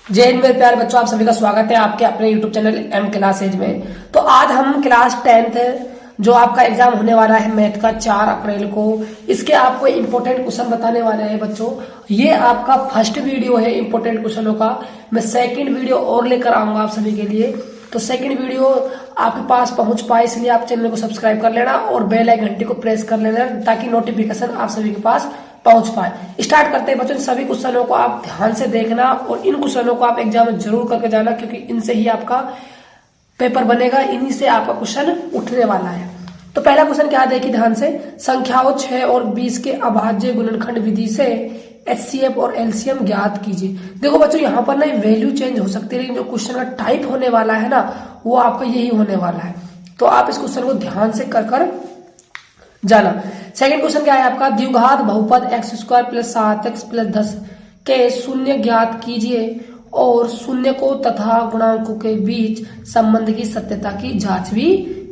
जय हिंद मेरे प्यारे बच्चों, आप सभी का स्वागत है आपके अपने YouTube चैनल एम क्लासेज में। तो आज हम क्लास 10th जो आपका एग्जाम होने वाला है मैथ का 4 अप्रैल को, इसके आपको इम्पोर्टेंट क्वेश्चन बताने वाले हैं बच्चों। ये आपका फर्स्ट वीडियो है इम्पोर्टेंट क्वेश्चनों का। मैं सेकंड वीडियो और लेकर आऊंगा आप सभी के लिए। तो सेकंड वीडियो आपके पास पहुंच पाए इसलिए आप चैनल को सब्सक्राइब कर लेना और बेल आइकन घंटी को प्रेस कर लेना ताकि नोटिफिकेशन आप सभी के पास पहुंच पाए। स्टार्ट करते हैं बच्चों। सभी क्वेश्चनों को आप ध्यान से देखना और इन क्वेश्चनों को आप एग्जाम में जरूर करके जाना, क्योंकि इनसे ही आपका पेपर बनेगा, इन्हीं से आपका क्वेश्चन उठने वाला है। तो पहला क्वेश्चन क्या है, देखिए ध्यान से। संख्याओं 6 और 20 के अभाज्य गुणनखंड विधि से HCF और LCM ज्ञात कीजिए। देखो बच्चों, यहाँ पर ना वैल्यू चेंज हो सकती है, लेकिन जो क्वेश्चन का टाइप होने वाला है ना वो आपका यही होने वाला है। तो आप इस क्वेश्चन को ध्यान से कर जाना। सेकंड क्वेश्चन क्या है आपका, द्विघात बहुपद x² + 7x + 10 के शून्य ज्ञात कीजिए और शून्य को तथा गुणांकों के बीच संबंध की सत्यता की जांच भी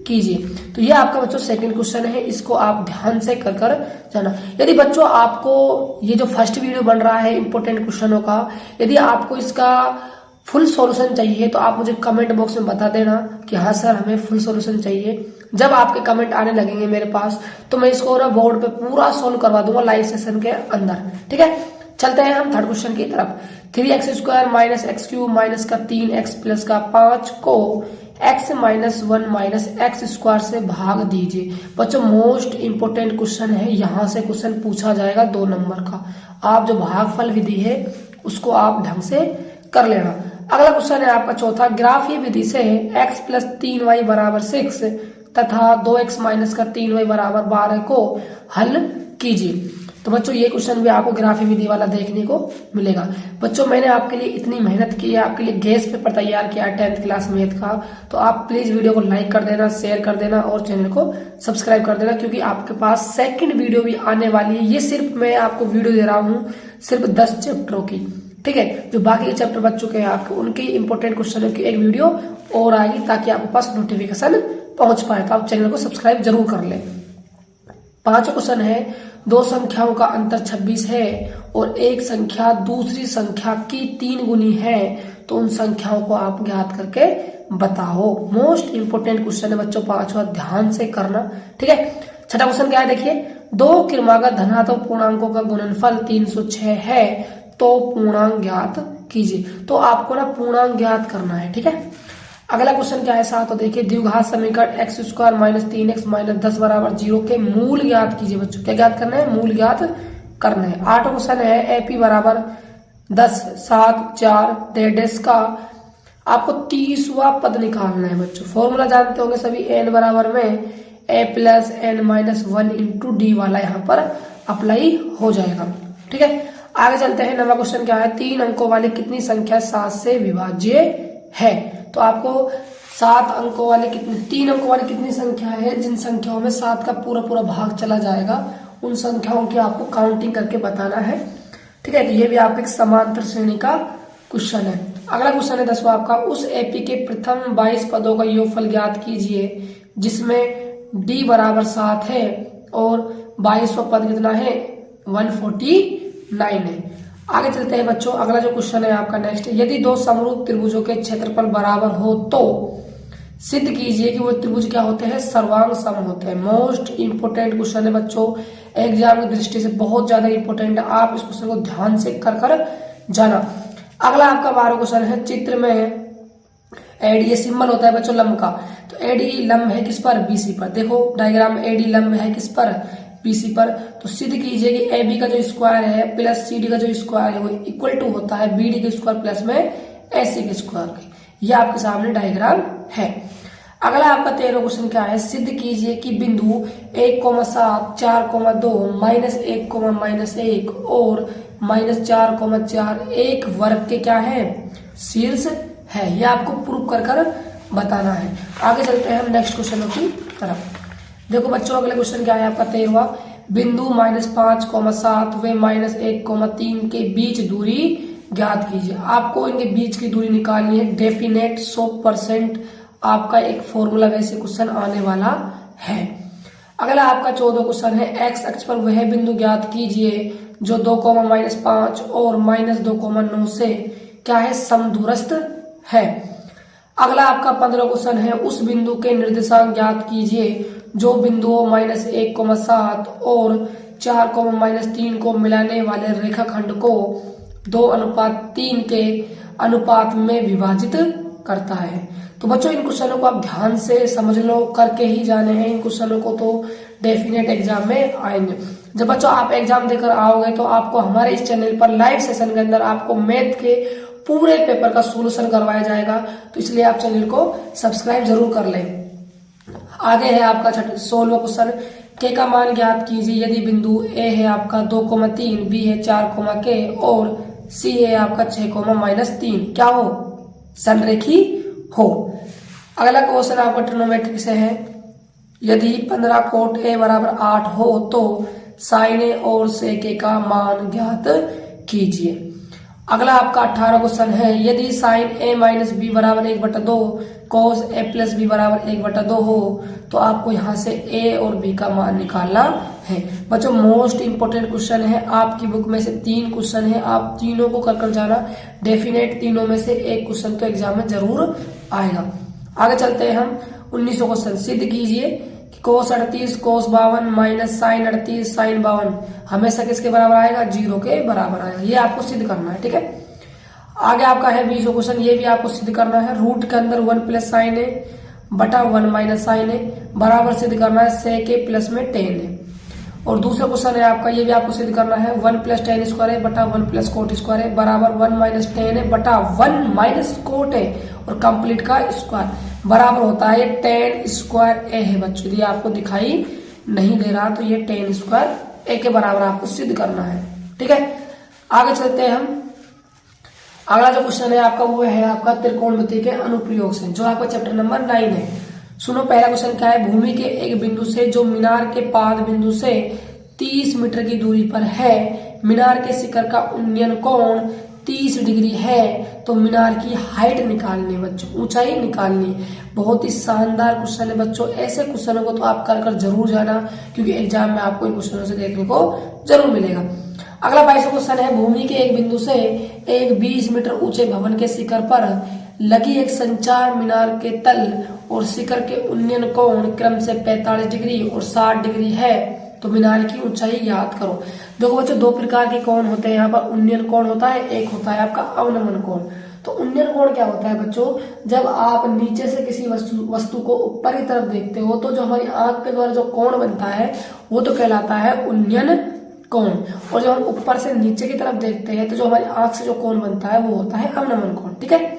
कीजिए। तो ये आपका बच्चों सेकंड क्वेश्चन है, इसको आप ध्यान से कर जाना। यदि बच्चों आपको ये जो फर्स्ट वीडियो बन रहा है इंपोर्टेंट क्वेश्चनों का, यदि आपको इसका फुल सॉल्यूशन चाहिए तो आप मुझे कमेंट बॉक्स में बता देना कि हाँ सर हमें फुल सॉल्यूशन चाहिए। जब आपके कमेंट आने लगेंगे मेरे पास तो मैं इसको ना बोर्ड पे पूरा सॉल्व करवा दूंगा लाइव सेशन के अंदर। ठीक है, चलते हैं हम थर्ड क्वेश्चन की तरफ। 3x² - x³ - 3x + 5 को x - 1 - x² से भाग दीजिए। बच्चों मोस्ट इंपोर्टेंट क्वेश्चन है, यहां से क्वेश्चन पूछा जाएगा 2 नंबर का। आप जो भागफल विधि है उसको आप ढंग से कर लेना। अगला क्वेश्चन है आपका चौथा, ग्राफीय विधि से x + 3y = 6 तथा 2x - 3y = 12 को हल कीजिए। तो बच्चों ये क्वेश्चन भी आपको ग्राफीय विधि वाला देखने को मिलेगा। बच्चों मैंने आपके लिए इतनी मेहनत की है, आपके लिए गेस पेपर तैयार किया है 10th क्लास मैथ का। तो आप प्लीज वीडियो को लाइक कर देना, शेयर कर देना और चैनल को सब्सक्राइब कर देना, क्योंकि आपके पास सेकंड वीडियो भी आने वाली है। ये सिर्फ मैं आपको वीडियो दे रहा हूँ सिर्फ 10 चैप्टरों की। ठीक है, जो बाकी के चैप्टर बच चुके हैं आपके उनकी इंपोर्टेंट क्वेश्चनों की एक वीडियो और आएगी ताकि आपके पास नोटिफिकेशन पहुंच पाए। तो आप चैनल को सब्सक्राइब जरूर कर लें। पांचवा क्वेश्चन है, 2 संख्याओं का अंतर 26 है और एक संख्या दूसरी संख्या की 3 गुनी है, तो उन संख्याओं को आप ज्ञात करके बताओ। मोस्ट इंपोर्टेंट क्वेश्चन है बच्चों, पांचवा ध्यान से करना। ठीक है, छठा क्वेश्चन क्या है, देखिए। 2 क्रमागत धनात्मक पूर्णांकों का गुणनफल 306 है, तो पूर्णांक ज्ञात कीजिए। तो आपको ना पूर्णांक ज्ञात करना है। ठीक है, अगला क्वेश्चन क्या है साथ, तो देखिए। द्विघात समीकरण x² - 3x - 10 = 0 के मूल ज्ञात कीजिए। बच्चों क्या ज्ञात करना है, मूल ज्ञात करना है। 8वां क्वेश्चन है, AP = 10 7 4 डेडेस का आपको 30वां पद निकालना है। बच्चों फॉर्मूला जानते होंगे सभी, n बराबर में a + n - 1 × d वाला यहाँ पर अप्लाई हो जाएगा। ठीक है, आगे चलते हैं। 9वां क्वेश्चन क्या है, 3 अंकों वाली कितनी संख्या 7 से विभाज्य है। तो आपको 7 अंकों वाले कितनी 3 अंकों वाली कितनी संख्या है जिन संख्याओं में 7 का पूरा भाग चला जाएगा, उन संख्याओं की आपको काउंटिंग करके बताना है। ठीक है, तो ये भी आपका एक समांतर श्रेणी का क्वेश्चन है। अगला क्वेश्चन है 10वां आपका, उस एपी के प्रथम 22 पदों का योगफल ज्ञात कीजिए जिसमें d = 7 है और 22वां पद कितना है, 149 है। आगे चलते हैं बच्चों। अगला जो क्वेश्चन है आपका नेक्स्ट, यदि 2 समरूप त्रिभुजों के क्षेत्रफल बराबर हो तो सिद्ध कीजिए कि वो त्रिभुज क्या होते हैं, सर्वांग सम होते हैं। मोस्ट इंपोर्टेंट क्वेश्चन है बच्चों, एग्जाम की दृष्टि से बहुत ज्यादा इंपोर्टेंट है। आप इस क्वेश्चन को ध्यान से कर जाना। अगला आपका 12वां क्वेश्चन है, चित्र में एडी, ये सिंबल होता है बच्चों लंब का। तो एडी लंब है किस पर, BC पर। देखो डायग्राम, एडी लंब है किस पर, BC पर। तो सिद्ध कीजिए कि AB का जो स्क्वायर है प्लस CD का जो स्क्वायर है वो इक्वल टू होता है BD के स्क्वायर प्लस में AC के स्क्वायर के। ये आपके सामने डायग्राम है। अगला आपका 13वां क्वेश्चन क्या है, सिद्ध कीजिए कि बिंदु 1,7 4,2 -1, -1 और -4,4 एक वर्ग के क्या है, शीर्ष है। ये आपको प्रूव कर बताना है। आगे चलते हैं हम नेक्स्ट क्वेश्चनों की तरफ। देखो बच्चों अगला क्वेश्चन क्या है आपका 13वां, बिंदु -5,7 व -1,3 के बीच दूरी ज्ञात कीजिए। आपको इनके बीच की दूरी निकालनी है। डेफिनेट 100% आपका एक फॉर्मूला वैसे क्वेश्चन आने वाला है। अगला आपका 14वां क्वेश्चन है, एक्स अक्ष पर वह बिंदु ज्ञात कीजिए जो 2, -5 और -2,9 से क्या है, समदूरस्थ है। अगला आपका 15 क्वेश्चन है, उस बिंदु के निर्देशांक ज्ञात कीजिए जो बिंदुओं -1,7 और 4,-3 को मिलाने वाले रेखाखंड को 2:3 के अनुपात में विभाजित करता है। तो बच्चों इन क्वेश्चनों को आप ध्यान से समझ लो, करके ही जाने हैं इन क्वेश्चनों को, तो डेफिनेट एग्जाम में आएंगे। जब बच्चों आप एग्जाम देकर आओगे तो आपको हमारे इस चैनल पर लाइव सेशन के अंदर आपको मैथ के पूरे पेपर का सोल्यूशन करवाया जाएगा, तो इसलिए आप चैनल को सब्सक्राइब जरूर कर लें। आगे है आपका 16वां क्वेश्चन, के का मान ज्ञात कीजिए यदि बिंदु ए है आपका 2,3, बी है 4, और सी है आपका 6,-3 क्या हो, संरेखी हो। अगला क्वेश्चन आपका ट्रिग्नोमेट्री से है, यदि 15 कोट ए बराबर 8 हो तो साइन ए और सेक ए का मान ज्ञात कीजिए। अगला आपका 18 क्वेश्चन है, यदि साइन ए माइनस बी बराबर 1/2 कॉस ए प्लस बी बराबर 1/2 हो तो आपको यहाँ से ए और बी का मान निकालना है। बच्चों मोस्ट इंपोर्टेंट क्वेश्चन है, आपकी बुक में से 3 क्वेश्चन है, आप तीनों को कर जाना, डेफिनेट तीनों में से एक क्वेश्चन तो एग्जाम में जरूर आएगा। आगे चलते हैं हम 19वां क्वेश्चन, सिद्ध कीजिए कोस 38 कोस 52 माइनस साइन 38 साइन 52 हमेशा किसके बराबर आएगा, 0 के बराबर आएगा। ये आपको सिद्ध करना है, ठीक है। आगे आपका है 20वां क्वेश्चन, ये भी आपको सिद्ध करना है, रूट के अंदर 1 प्लस साइन है बटा 1 माइनस साइन है बराबर सिद्ध करना है सेक ए प्लस में टेन है। और दूसरा क्वेश्चन है आपका, ये भी आपको सिद्ध करना है, 1 प्लस टेन स्क्वायर है बटा 1 प्लस कोट स्क्वायर है बराबर 1 माइनस टेन है बटा 1 माइनस कोट है और कंप्लीट का स्क्वायर बराबर होता है टेन स्क्वायर ए है। बच्चों यदि आपको दिखाई नहीं दे रहा तो ये टेन स्क्वायर ए के बराबर आपको सिद्ध करना है, ठीक है। आगे चलते हैं हम, अगला जो क्वेश्चन है आपका वो है आपका त्रिकोणमिति के अनुप्रयोग से, जो आपका चैप्टर नंबर 9 है। सुनो पहला क्वेश्चन क्या है, भूमि के एक बिंदु से जो मीनार के पाद बिंदु से 30 मीटर की दूरी पर है, मीनार के शिखर का उन्नयन कोण 30 डिग्री है, तो मीनार की हाइट निकालनी है बच्चों, ऊंचाई निकालनी। बहुत ही शानदार क्वेश्चन है बच्चों, ऐसे क्वेश्चनों को तो आप कर जरूर जाना, क्योंकि एग्जाम में आपको इन क्वेश्चनों से देखने को जरूर मिलेगा। अगला 22वां क्वेश्चन है, भूमि के एक बिंदु से एक 20 मीटर ऊंचे भवन के शिखर पर लगी एक संचार मीनार के तल और शिखर के उन्नयन कोण क्रम से 45 डिग्री और 60 डिग्री है, तो मीनार की ऊंचाई याद करो। देखो बच्चों 2 प्रकार के कोण होते हैं यहाँ पर, उन्नयन कोण होता है, एक होता है आपका अवनमन कोण। तो उन्नयन कोण क्या होता है बच्चों, जब आप नीचे से किसी वस्तु को ऊपर की तरफ देखते हो तो जो हमारी आंख के द्वारा जो कोण बनता है वो तो कहलाता है उन्नयन कोण, और जब हम ऊपर से नीचे की तरफ देखते हैं तो जो हमारी आंख से जो कोण बनता है वो होता है अवनमन कोण, ठीक है।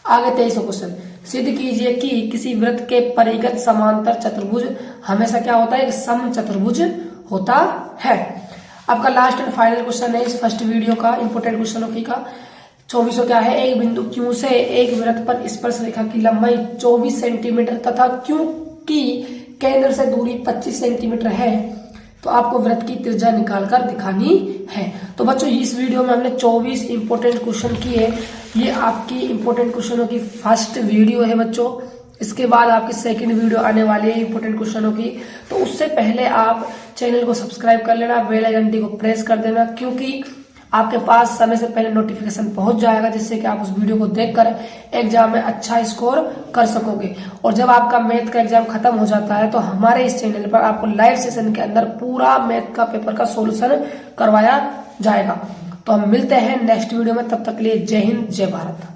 आगे 23वां क्वेश्चन, सिद्ध कीजिए कि किसी वृत्त के परिगत समांतर चतुर्भुज हमेशा क्या होता है, एक समचतुर्भुज होता है। आपका लास्ट एंड फाइनल क्वेश्चन है इस फर्स्ट वीडियो का, इंपोर्टेंट क्वेश्चनों की का 24वां क्या है, एक बिंदु क्यू से एक वृत्त पर स्पर्श रेखा की लंबाई 24 सेंटीमीटर तथा क्यू की केंद्र से दूरी 25 सेंटीमीटर है, तो आपको वृत्त की त्रिज्या निकालकर दिखानी है। तो बच्चों इस वीडियो में हमने 24 इंपोर्टेंट क्वेश्चन किए, ये आपकी इंपोर्टेंट क्वेश्चनों की फर्स्ट वीडियो है बच्चों। इसके बाद आपकी सेकंड वीडियो आने वाली है इंपोर्टेंट क्वेश्चनों की, तो उससे पहले आप चैनल को सब्सक्राइब कर लेना, बेल आइकन घंटी को प्रेस कर देना, क्योंकि आपके पास समय से पहले नोटिफिकेशन पहुंच जाएगा, जिससे कि आप उस वीडियो को देखकर एग्जाम में अच्छा स्कोर कर सकोगे। और जब आपका मैथ का एग्जाम खत्म हो जाता है तो हमारे इस चैनल पर आपको लाइव सेशन के अंदर पूरा मैथ का पेपर का सोल्यूशन करवाया जाएगा। तो हम मिलते हैं नेक्स्ट वीडियो में, तब तक के लिए जय हिंद जय भारत।